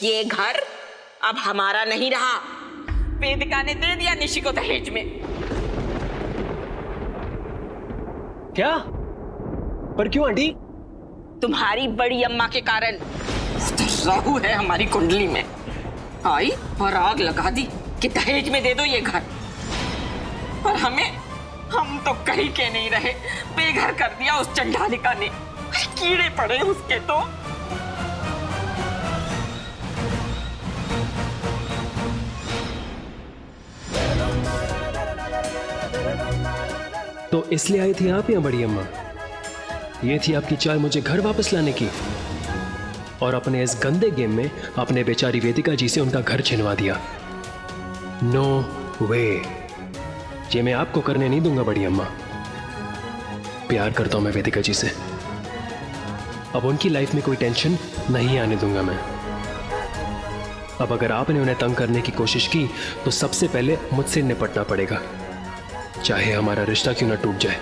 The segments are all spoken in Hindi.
ये घर अब हमारा नहीं रहा। वेदिका ने दे दिया निशी को दहेज में। क्या? पर क्यों आंटी? तुम्हारी बड़ी अम्मा के कारण। तो राहु है हमारी कुंडली में, आई और आग लगा दी कि दहेज में दे दो ये घर। और हम तो कहीं के नहीं रहे, बेघर कर दिया उस चंडालिका ने। कीड़े पड़े उसके तो इसलिए आई थी आप यहाँ बड़ी अम्मा? ये थी आपकी चाल मुझे घर वापस लाने की, और अपने इस गंदे गेम में अपने बेचारी वेदिका जी से उनका घर छिनवा दिया। नो वे, ये मैं आपको करने नहीं दूंगा बड़ी अम्मा। प्यार करता हूं मैं वेदिका जी से, अब उनकी लाइफ में कोई टेंशन नहीं आने दूंगा मैं। अब अगर आपने उन्हें तंग करने की कोशिश की तो सबसे पहले मुझसे निपटना पड़ेगा, चाहे हमारा रिश्ता क्यों ना टूट जाए।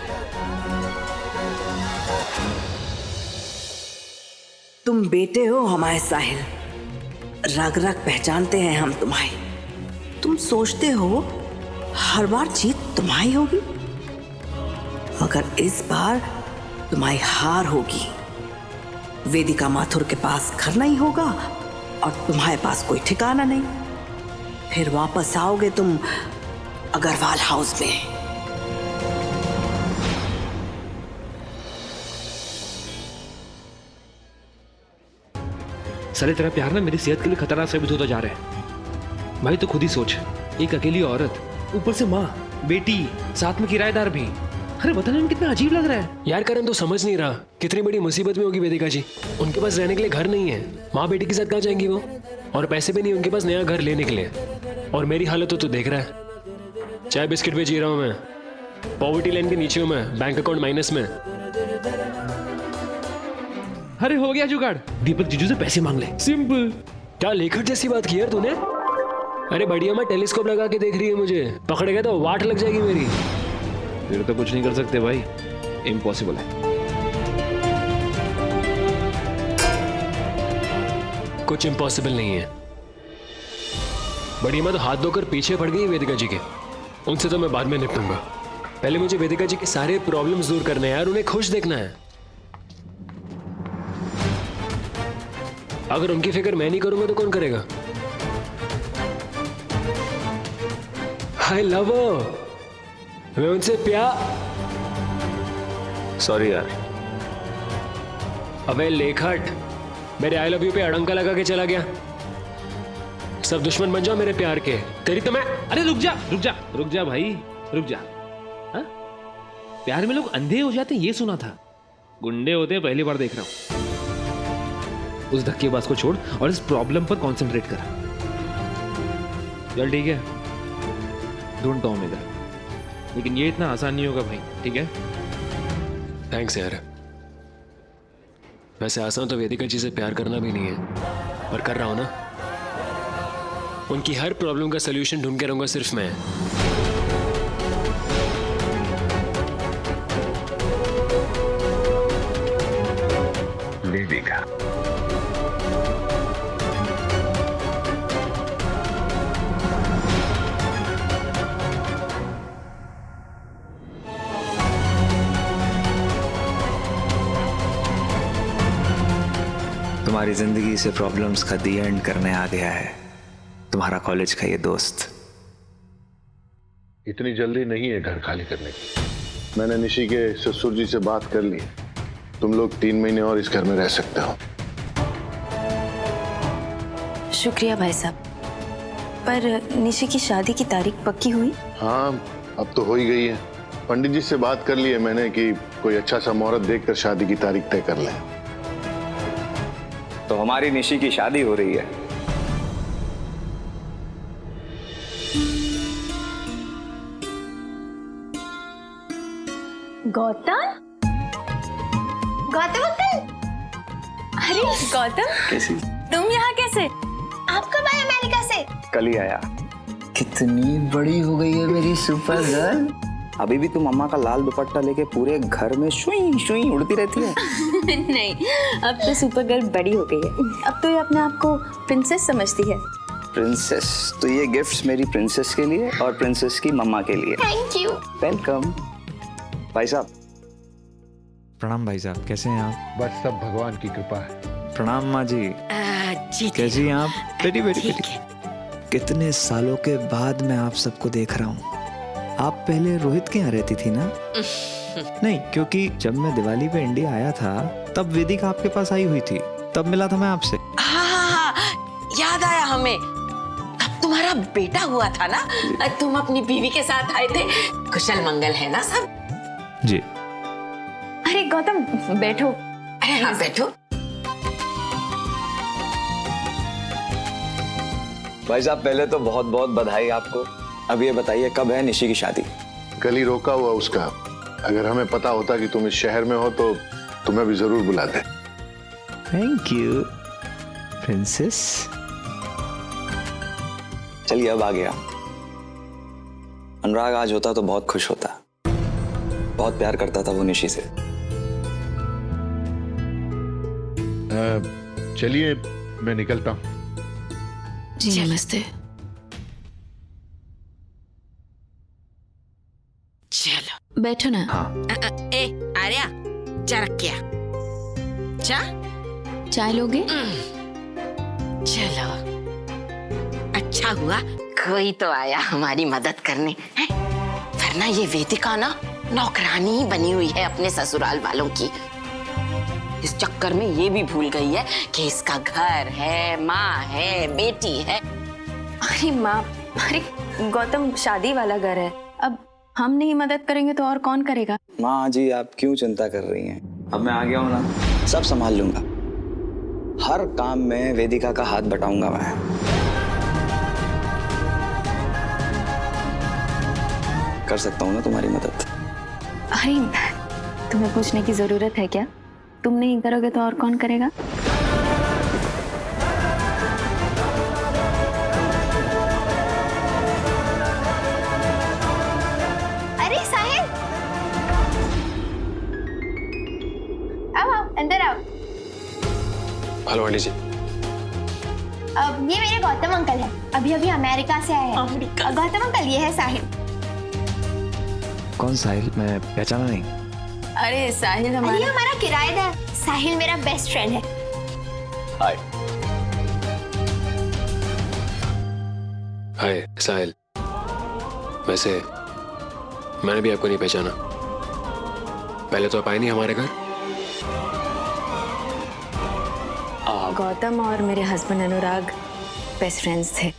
तुम बेटे हो हमारे साहिल, रग रग पहचानते हैं हम तुम्हारी। तुम सोचते हो हर बार जीत तुम्हारी होगी, मगर इस बार तुम्हारी हार होगी। वेदिका माथुर के पास घर नहीं होगा और तुम्हारे पास कोई ठिकाना नहीं। फिर वापस आओगे तुम अग्रवाल हाउस में। साले तेरा प्यार ना मेरी सेहत के लिए खतरनाक साबित होता जा रहा है भाई। तो खुद ही सोच, एक अकेली औरत, ऊपर से माँ, बेटी, साथ में किराएदार भी। अरे बताने में कितना अजीब लग रहा है यार करण तो समझ नहीं रहा कितनी बड़ी मुसीबत में होगी वेदिका जी। उनके पास रहने के लिए घर नहीं है, माँ बेटी के साथ कहाँ जाएंगी वो, और पैसे भी नहीं उनके पास नया घर लेने के लिए। और मेरी हालत तो तू देख रहा है, चाय बिस्किट पे जी रहा हूँ मैं, पॉवर्टी लाइन के नीचे हूँ मैं, बैंक अकाउंट माइनस में। अरे हो गया जुगाड़, दीपक जीजू से पैसे मांग ले, सिंपल। क्या लेखट जैसी बात की यार तूने। अरे बढ़िया, मैं टेलीस्कोप लगा के देख रही है, मुझे पकड़ेगा तो वाट लग जाएगी मेरी। फिर तो कुछ नहीं कर सकते भाई, इम्पॉसिबल है। कुछ इम्पॉसिबल नहीं है। बढ़िया, मैं तो हाथ धोकर पीछे पड़ गई वेदिका जी के, उनसे तो मैं बाद में निपटूंगा। पहले मुझे वेदिका जी के सारे प्रॉब्लम्स दूर करने हैं यार, उन्हें खुश देखना है। अगर उनकी फिक्र मैं नहीं करूंगा तो कौन करेगा। आई लव हर, मैं उनसे प्यार। सॉरी यार। अबे लेखट, मेरे आई लव यू पे अड़ंका लगा के चला गया। सब दुश्मन बन जाओ मेरे प्यार के, तेरी तो मैं। अरे रुक जा रुक जा रुक जा भाई, रुक जा। हा? प्यार में लोग अंधे हो जाते हैं ये सुना था, गुंडे होते हैं पहली बार देख रहा हूं। उस धक्केबाज को छोड़ और इस प्रॉब्लम पर कंसंट्रेट कर। चल ठीक है, ढूंढता हूं मैं इधर, लेकिन ये इतना आसान नहीं होगा भाई, ठीक है। थैंक्स यार। वैसे आसान तो वेदिका जी से प्यार करना भी नहीं है, पर कर रहा हूं ना। उनकी हर प्रॉब्लम का सलूशन ढूंढ के रहूंगा सिर्फ मैं। वेदिका, तुम्हारी जिंदगी से प्रॉब्लम्स का दी एंड करने आ गया है तुम्हारा कॉलेज का ये दोस्त। इतनी जल्दी नहीं है घर खाली करने की। मैंने निशी के ससुर जी से बात कर ली, तुम लोग 3 महीने और इस घर में रह सकते हो। शुक्रिया भाई साहब, पर निशी की शादी की तारीख पक्की हुई? हाँ, अब तो हो ही गई है। पंडित जी से बात कर ली है मैंने कि कोई अच्छा सा मुहूर्त देखकर शादी की तारीख तय कर लें। तो हमारी निशी की शादी हो रही है। गौतम, गौतम अंकल। अरे गौतम, कैसी? तुम यहाँ कैसे? आप कब आए अमेरिका से? कल ही आया। कितनी बड़ी हो गई है मेरी सुपर गर्ल। अभी भी तुम अम्मा का लाल दुपट्टा लेके पूरे घर में शुई शुई उड़ती रहती है। नहीं, अब तो सुपर गर्ल बड़ी हो गई है। अब तो ये अपने आप को प्रिंसेस समझती है। प्रिंसेस? तो ये गिफ्ट्स मेरी प्रिंसेस के लिए और प्रिंसेस की मम्मा के लिए। Thank you. वेलकम। भाई साहब। प्रणाम भाई साहब, कैसे हैं आप? बस सब भगवान की कृपा है। प्रणाम माँ जी। जी कैसी हैं आप? बेटी बेटी बेटी। कितने सालों के बाद मैं आप सबको देख रहा हूँ। आप पहले रोहित के यहाँ रहती थी ना? नहीं, क्योंकि जब मैं दिवाली पे इंडिया आया था तब वेदिका आपके पास आई हुई थी, तब मिला था मैं आपसे। हाँ, याद आया हमें। तब तुम्हारा बेटा हुआ था ना? तुम अपनी बीवी के साथ आए थे। कुशल मंगल है ना सब? जी। अरे गौतम बैठो। अरे हाँ बैठो। भाई साहब पहले तो बहुत बहुत बधाई आपको। अब ये बताइए कब है निशी की शादी? कल ही रोका हुआ उसका। अगर हमें पता होता कि तुम इस शहर में हो तो तुम्हें भी जरूर बुलाते। Thank you princess. चलिए अब आ गया। अनुराग आज होता तो बहुत खुश होता। बहुत प्यार करता था वो निशी से। चलिए मैं निकलता हूँ। जी नमस्ते। चलो बैठो ना। ए आर्या, जा रख क्या? जा। चाय लोगे? चलो, अच्छा हुआ कोई तो आया हमारी मदद करने हैं। वरना ये वेदिका ना नौकरानी ही बनी हुई है अपने ससुराल वालों की। इस चक्कर में ये भी भूल गई है कि इसका घर है, माँ है, बेटी है। अरे माँ, अरे गौतम शादी वाला घर है। अब हम नहीं मदद करेंगे तो और कौन करेगा? माँ जी आप क्यों चिंता कर रही हैं? अब मैं आ गया हूँ ना, सब संभाल लूंगा। हर काम में वेदिका का हाथ बटाऊंगा मैं। कर सकता हूँ ना तुम्हारी मदद। अरे तुम्हें पूछने की जरूरत है क्या? तुम नहीं करोगे तो और कौन करेगा? अरे साहिल, आओ अंदर आओ। हेलो आंटी जी। अब ये मेरे गौतम अंकल हैं। अभी अभी अमेरिका से आए हैं। गौतम अंकल ये है साहिल। कौन साहिल? मैं पहचाना नहीं। अरे साहिल ये हमारा हमारा किराएदार। साहिल मेरा बेस्ट फ्रेंड है। हाय। हाय साहिल। वैसे मैंने भी आपको नहीं पहचाना। पहले तो आप आए नहीं हमारे घर। गौतम और मेरे हस्बैंड अनुराग बेस्ट फ्रेंड्स थे।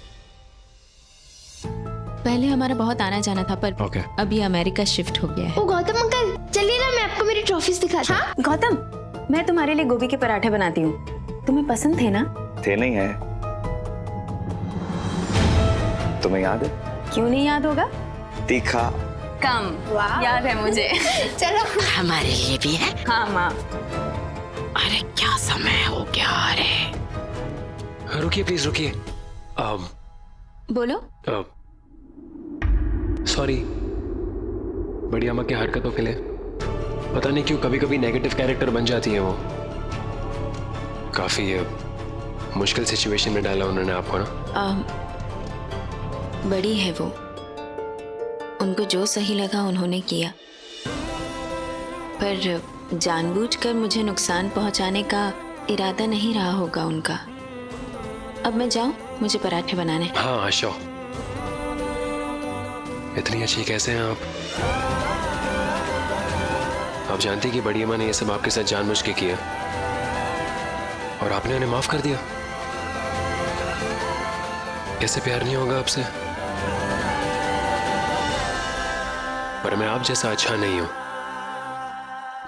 पहले हमारा बहुत आना जाना था, पर ओके। अभी अमेरिका शिफ्ट हो गया है। ओ गौतम अंकल, चलिए ना मैं आपको मेरी ट्रॉफीज दिखाता हूँ। हाँ? गौतम, मैं तुम्हारे लिए गोभी के पराठे बनाती हूँ। तुम्हें पसंद थे ना? थे नहीं है? तुम्हें याद है? क्यों नहीं याद होगा? तीखा। कम याद है मुझे। चलो। हमारे लिए भी है। हाँ माँ। अरे क्या समय हो गया। अरे रुकिए प्लीज रुकिए। बोलो। सॉरी बड़ी अम्मा की हरकतों के लिए। पता नहीं क्यों कभी कभी नेगेटिव कैरेक्टर बन जाती है वो। काफी मुश्किल सिचुएशन में डाला उन्होंने आपको ना। बड़ी है वो, उनको जो सही लगा उन्होंने किया, पर जानबूझकर मुझे नुकसान पहुंचाने का इरादा नहीं रहा होगा उनका। अब मैं जाऊं, मुझे पराठे बनाने। हाँ आशा, इतनी अच्छी कैसे हैं आप? आप जानती कि बड़ी अम्मा ने ये सब आपके साथ जानबूझ के किया और आपने उन्हें माफ कर दिया। कैसे प्यार नहीं होगा आपसे? पर मैं आप जैसा अच्छा नहीं हूं।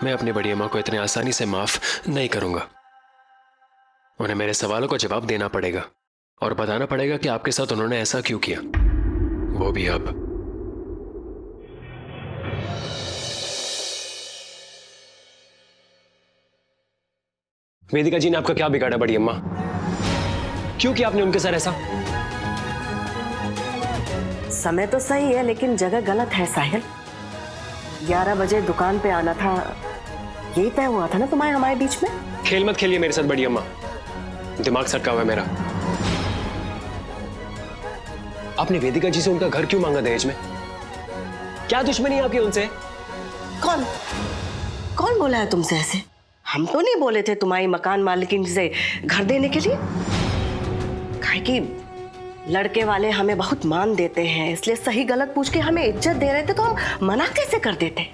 मैं अपनी बड़ी अम्मा को इतने आसानी से माफ नहीं करूंगा। उन्हें मेरे सवालों का जवाब देना पड़ेगा और बताना पड़ेगा कि आपके साथ उन्होंने ऐसा क्यों किया, वो भी अब। वेदिका जी ने आपका क्या बिगाड़ा बड़ी अम्मा? क्यों किया आपने उनके साथ ऐसा? समय तो सही है लेकिन जगह गलत है साहिल। 11 बजे दुकान पे आना था, यही तय हुआ था ना तुम्हारे हमारे बीच में? खेल मत खेलिए मेरे साथ बड़ी अम्मा, दिमाग सटका हुआ है मेरा। आपने वेदिका जी से उनका घर क्यों मांगा दहेज में? क्या दुश्मनी है आपकी उनसे? कौन कौन बोला है तुमसे ऐसे? हम तो नहीं बोले थे तुम्हारी मकान मालिकिन से घर देने के लिए। काहे कि लड़के वाले हमें बहुत मान देते हैं, इसलिए सही गलत पूछ के हमें इज्जत दे रहे थे, तो हम मना कैसे कर देते?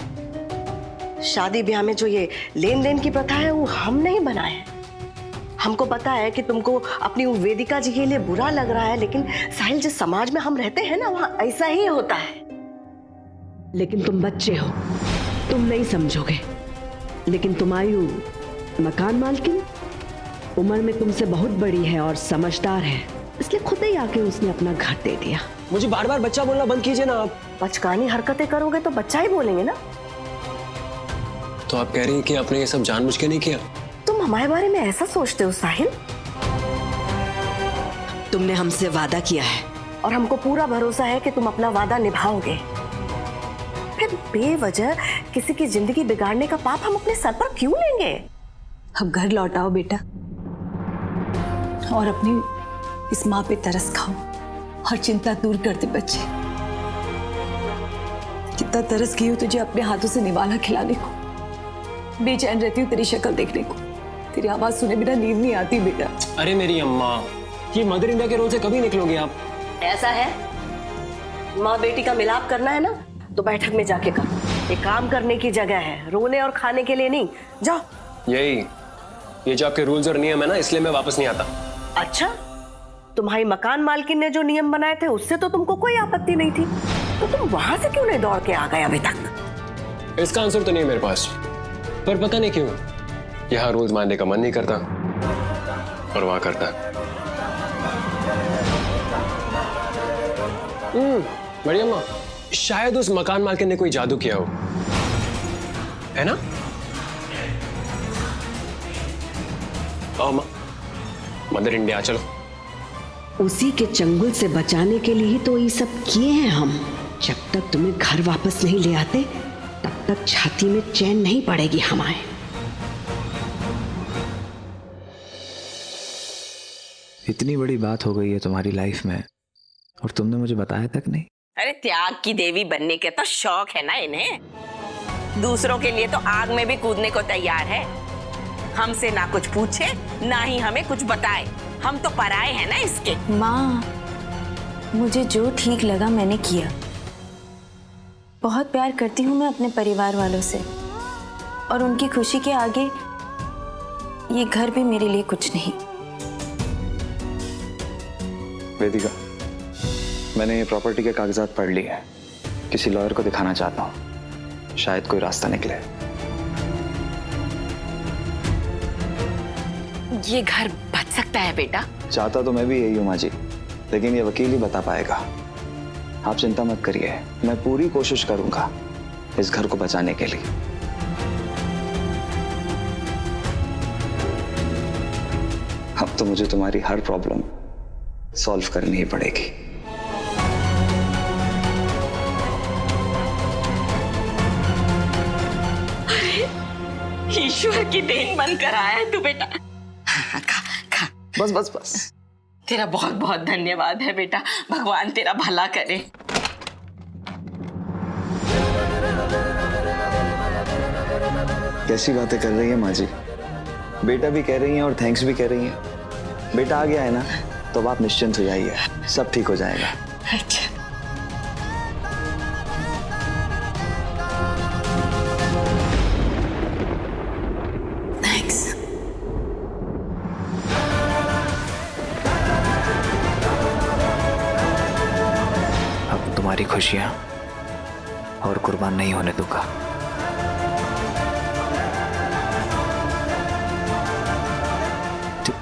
शादी ब्याह में जो ये लेन देन की प्रथा है वो हम नहीं बनाए। हमको पता है कि तुमको अपनी वेदिका जी के लिए बुरा लग रहा है, लेकिन साहिल जिस समाज में हम रहते हैं ना, वहां ऐसा ही होता है। लेकिन तुम बच्चे हो, तुम नहीं समझोगे। लेकिन तुम्हारी मकान मालकिन उम्र में तुमसे बहुत बड़ी है और समझदार है, इसलिए खुद ही आके उसने अपना घर दे दिया। मुझे बार बार बच्चा बोलना बंद कीजिए ना आप। बचकानी हरकतें करोगे तो बच्चा ही बोलेंगे ना। तो आप कह रही हैं कि आपने ये सब जानबूझ के नहीं किया? तुम हमारे बारे में ऐसा सोचते हो साहिल? तुमने हमसे वादा किया है और हमको पूरा भरोसा है कि तुम अपना वादा निभाओगे। फिर बेवजह किसी की जिंदगी बिगाड़ने का पाप हम अपने सर पर क्यों लेंगे? अब घर लौटाओ बेटा और अपनी इस माँ पे तरस खाओ और चिंता दूर कर दे बच्चे। कितना तरस गई हो तुझे अपने हाथों से निवाला खिलाने को, बेचैन रहती हूँ तेरी शक्ल देखने को, तेरी आवाज सुने बिना नींद नहीं आती बेटा। अरे मेरी अम्मा, ये मदर इंडिया के रोल से कभी निकलोगे आप? ऐसा है, माँ बेटी का मिलाप करना है ना तो बैठक में जाके करो। ये काम करने की जगह है, रोने और खाने के लिए नहीं। जाओ। ये जो आपके रूल्स और नियम है ना, इसलिए मैं वापस नहीं आता। अच्छा, तुम्हारी मकान मालकिन ने जो नियम बनाए थे उससे तो तुमको कोई आपत्ति नहीं थी, तो तुम वहां से क्यों नहीं दौड़ के आ गए अभी तक? इसका आंसर तो नहीं मेरे पास, पर पता नहीं क्यों यहाँ रूल्स मानने का मन नहीं करता और वहां करता। बढ़िया माँ, शायद उस मकान मालिक ने कोई जादू किया हो, है ना? मदर इंडिया चलो। उसी के चंगुल से बचाने के लिए ही तो ये सब किए हैं हम। जब तक तुम्हें घर वापस नहीं ले आते तब तक छाती में चैन नहीं पड़ेगी हमारे। इतनी बड़ी बात हो गई है तुम्हारी लाइफ में और तुमने मुझे बताया तक नहीं। अरे त्याग की देवी बनने के तो शौक है ना इन्हें, दूसरों के लिए तो आग में भी कूदने को तैयार है। हमसे ना कुछ पूछे ना ही हमें कुछ बताए, हम तो पराए हैं ना इसके। माँ, मुझे जो ठीक लगा मैंने किया। बहुत प्यार करती हूँ मैं अपने परिवार वालों से, और उनकी खुशी के आगे ये घर भी मेरे लिए कुछ नहीं। वेदिका, मैंने ये प्रॉपर्टी के कागजात पढ़ लिए हैं, किसी लॉयर को दिखाना चाहता हूँ, शायद कोई रास्ता निकले। ये घर बच सकता है बेटा? चाहता तो मैं भी यही हूँ माँ जी, लेकिन ये वकील ही बता पाएगा। आप चिंता मत करिए, मैं पूरी कोशिश करूंगा इस घर को बचाने के लिए। अब तो मुझे तुम्हारी हर प्रॉब्लम सॉल्व करनी ही पड़ेगी। ईश्वर की देन बनकर आया है तू बेटा। खा खा। बस बस बस। तेरा बहुत बहुत धन्यवाद है बेटा, भगवान तेरा भला करे। कैसी बातें कर रही है माँ जी, बेटा भी कह रही हैं और थैंक्स भी कह रही हैं। बेटा आ गया है ना, तो अब आप निश्चिंत हो जाइए, सब ठीक हो जाएगा। अच्छा। तुम्हारी खुशियां और कुर्बान नहीं होने दूंगा।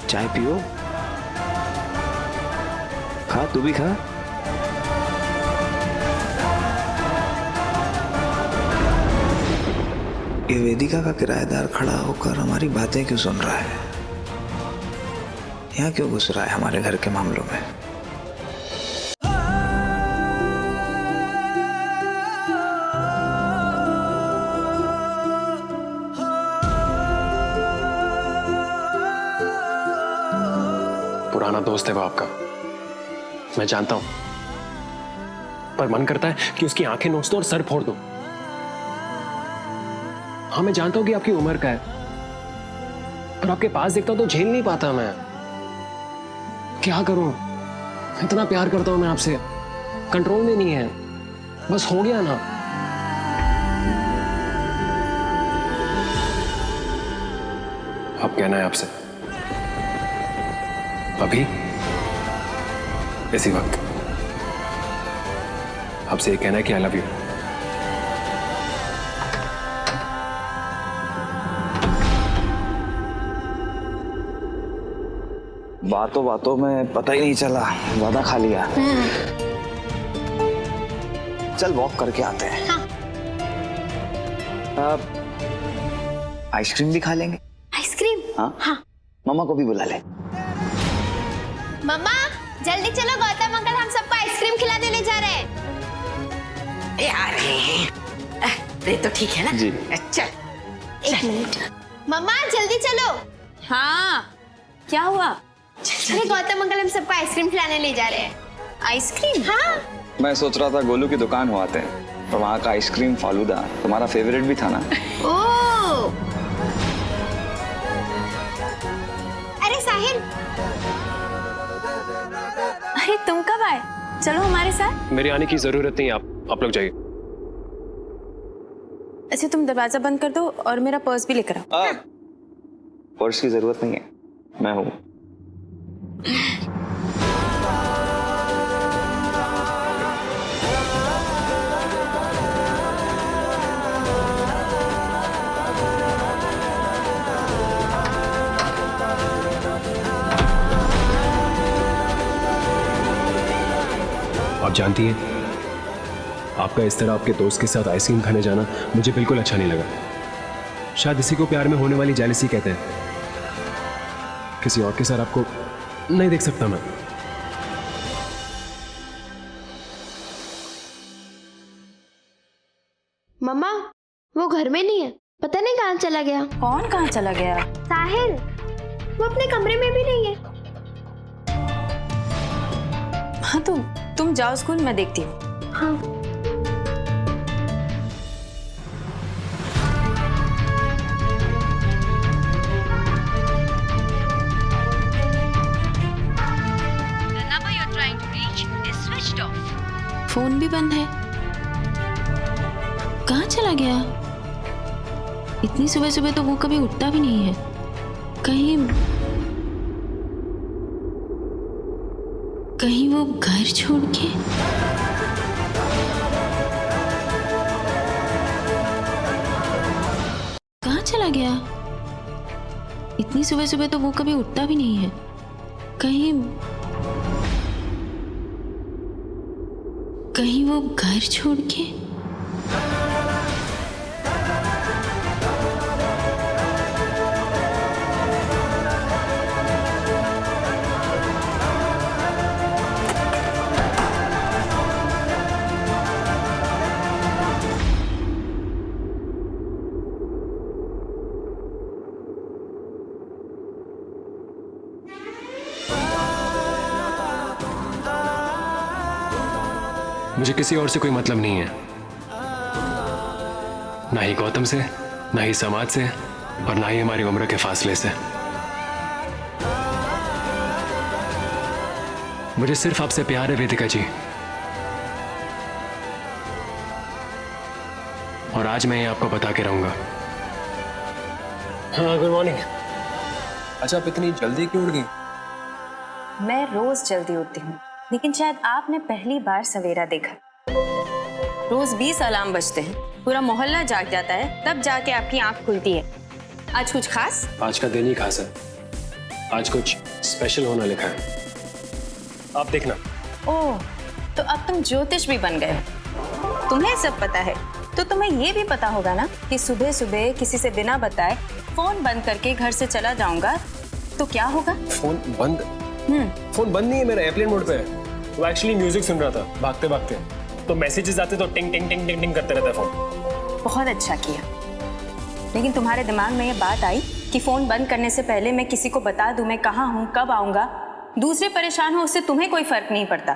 चाय पियो, खा, तू भी खा। ये वेदिका का किराएदार खड़ा होकर हमारी बातें क्यों सुन रहा है? यहाँ क्यों घुस रहा है हमारे घर के मामलों में? पुराना दोस्त है वो आपका, मैं जानता हूं, पर मन करता है कि उसकी आंखें नोच दूं और सर फोड़ दूं। हाँ, मैं जानता हूं कि आपकी उम्र का है, पर आपके पास देखता हूं तो झेल नहीं पाता मैं। क्या करूं, इतना प्यार करता हूं मैं आपसे, कंट्रोल में नहीं है, बस हो गया ना। अब कहना है आपसे, अभी इसी वक्त आपसे ये कहना है कि आई लव यू। बातों बातों में पता ही नहीं चला, वादा खा लिया। चल वॉक करके आते हैं। हाँ। आइसक्रीम भी खा लेंगे। आइसक्रीम? हाँ हाँ। मम्मा को भी बुला ले। मम्मा जल्दी चलो, गौतम अंकल हम सबको आइसक्रीम खिलाने ले जा रहे हैं। ये तो ठीक है ना जी। चल। एक मिनट मम्मा, जल्दी चलो। हाँ, क्या हुआ? अरे गौतम अंकल हम सबको आइसक्रीम खिलाने ले जा रहे हैं। आइसक्रीम? हाँ। मैं सोच रहा था गोलू की दुकान हो आते हैं, और वहाँ का आइसक्रीम फालूदा तुम्हारा फेवरेट भी था ना। ओह, अरे साहिल। अरे तुम कब आए? चलो हमारे साथ। मेरे आने की जरूरत नहीं, आप लोग जाइए। अच्छा तुम दरवाजा बंद कर दो और मेरा पर्स भी लेकर आओ। पर्स की जरूरत नहीं है, मैं हूँ। आप जानती हैं, आपका इस तरह आपके दोस्त के साथ आइसक्रीम खाने जाना मुझे बिल्कुल अच्छा नहीं लगा। शायद इसी को प्यार में होने वाली जेलसी कहते हैं। किसी और के साथ आपको नहीं देख सकता मैं। मम्मा वो घर में नहीं है, पता नहीं कहाँ चला गया। कौन कहाँ चला गया? साहिल, वो अपने कमरे में भी नहीं है। हाँ तुम जाओ स्कूल, मैं देखती हूँ। हाँ। फोन भी बंद है। कहाँ चला गया? इतनी सुबह सुबह तो वो कभी उठता भी नहीं है। कहीं वो घर छोड़ के। कहाँ चला गया? इतनी सुबह सुबह तो वो कभी उठता भी नहीं है। कहीं वो घर छोड़ के। मुझे किसी और से कोई मतलब नहीं है, ना ही गौतम से, ना ही समाज से, और ना ही हमारी उम्र के फासले से। मुझे सिर्फ आपसे प्यार है वेदिका जी, और आज मैं ये आपको बता के रहूंगा। हाँ, गुड मॉर्निंग। अच्छा, आप इतनी जल्दी क्यों उठ गई? मैं रोज जल्दी उठती हूँ, लेकिन शायद आपने पहली बार सवेरा देखा। रोज 20 अलार्म बजते हैं, पूरा मोहल्ला जाग जाता है, तब जाके आपकी आंख खुलती है। आज कुछ खास? आज का दिन ही खास है। आज कुछ स्पेशल होना लिखा है, आप देखना। ओह, तो अब तुम ज्योतिष भी बन गए हो। तुम्हें सब पता है, तो तुम्हें ये भी पता होगा ना कि सुबह सुबह किसी से बिना बताए फोन बंद करके घर से चला जाऊंगा तो क्या होगा? फोन बंद? फोन बंद नहीं है, मेरा एयरप्लेन मोड पे है। वो एक्चुअली म्यूजिक सुन रहा था भागते भागते, तो मैसेजेस आते तो टिंग टिंग टिंग टिंग टिंग करते रहता है फोन। बहुत अच्छा किया, लेकिन तुम्हारे दिमाग में ये बात आई कि फोन बंद करने से पहले मैं किसी को बता दूं मैं कहाँ हूँ, कब आऊंगा, दूसरे परेशान हो उससे तुम्हें कोई फर्क नहीं पड़ता।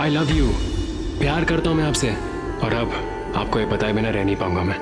आई लव यू, प्यार करता हूं मैं आपसे, और अब आपको ये बताए बिना रह नहीं पाऊंगा मैं।